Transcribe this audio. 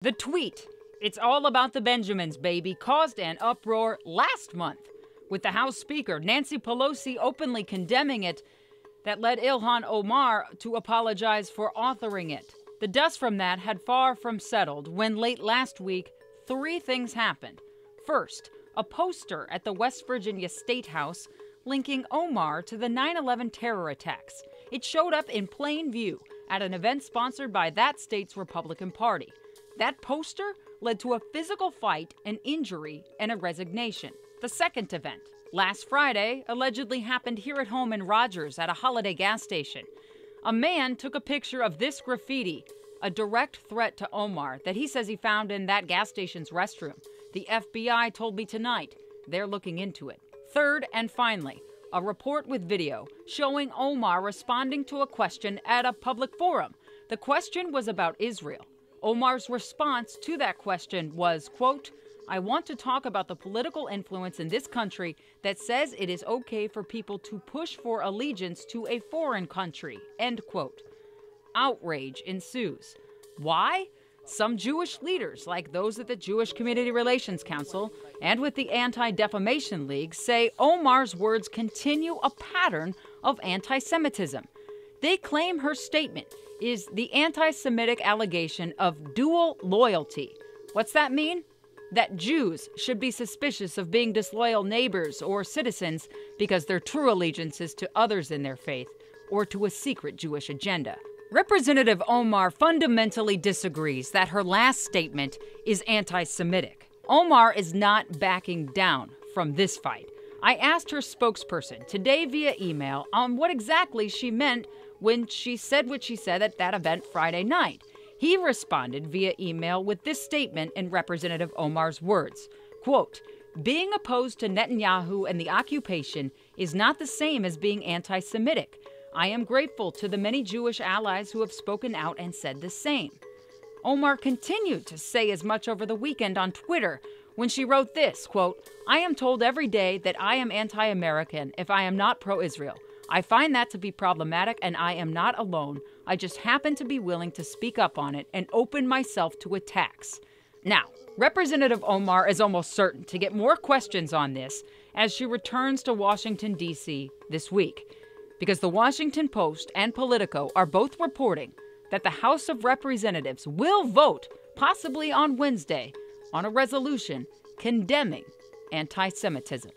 The tweet, "It's all about the Benjamins, baby," caused an uproar last month, with the House Speaker, Nancy Pelosi, openly condemning it, that led Ilhan Omar to apologize for authoring it. The dust from that had far from settled when late last week, three things happened. First, a poster at the West Virginia State House linking Omar to the 9/11 terror attacks. It showed up in plain view at an event sponsored by that state's Republican Party. That poster led to a physical fight, an injury, and a resignation. The second event, last Friday, allegedly happened here at home in Rogers at a Holiday gas station. A man took a picture of this graffiti, a direct threat to Omar that he says he found in that gas station's restroom. The FBI told me tonight they're looking into it. Third and finally, a report with video showing Omar responding to a question at a public forum. The question was about Israel. Omar's response to that question was, quote, "I want to talk about the political influence in this country that says it is okay for people to push for allegiance to a foreign country," end quote. Outrage ensues. Why? Some Jewish leaders, like those at the Jewish Community Relations Council and with the Anti-Defamation League, say Omar's words continue a pattern of anti-Semitism. They claim her statement is the anti-Semitic allegation of dual loyalty. What's that mean? That Jews should be suspicious of being disloyal neighbors or citizens because their true allegiance is to others in their faith or to a secret Jewish agenda. Representative Omar fundamentally disagrees that her last statement is anti-Semitic. Omar is not backing down from this fight. I asked her spokesperson today via email on what exactly she meant when she said what she said at that event Friday night. He responded via email with this statement in Representative Omar's words, quote, "Being opposed to Netanyahu and the occupation is not the same as being anti-Semitic. I am grateful to the many Jewish allies who have spoken out and said the same." Omar continued to say as much over the weekend on Twitter when she wrote this, quote, "I am told every day that I am anti-American if I am not pro-Israel. I find that to be problematic, and I am not alone. I just happen to be willing to speak up on it and open myself to attacks." Now, Representative Omar is almost certain to get more questions on this as she returns to Washington, D.C. this week, because the Washington Post and Politico are both reporting that the House of Representatives will vote, possibly on Wednesday, on a resolution condemning anti-Semitism.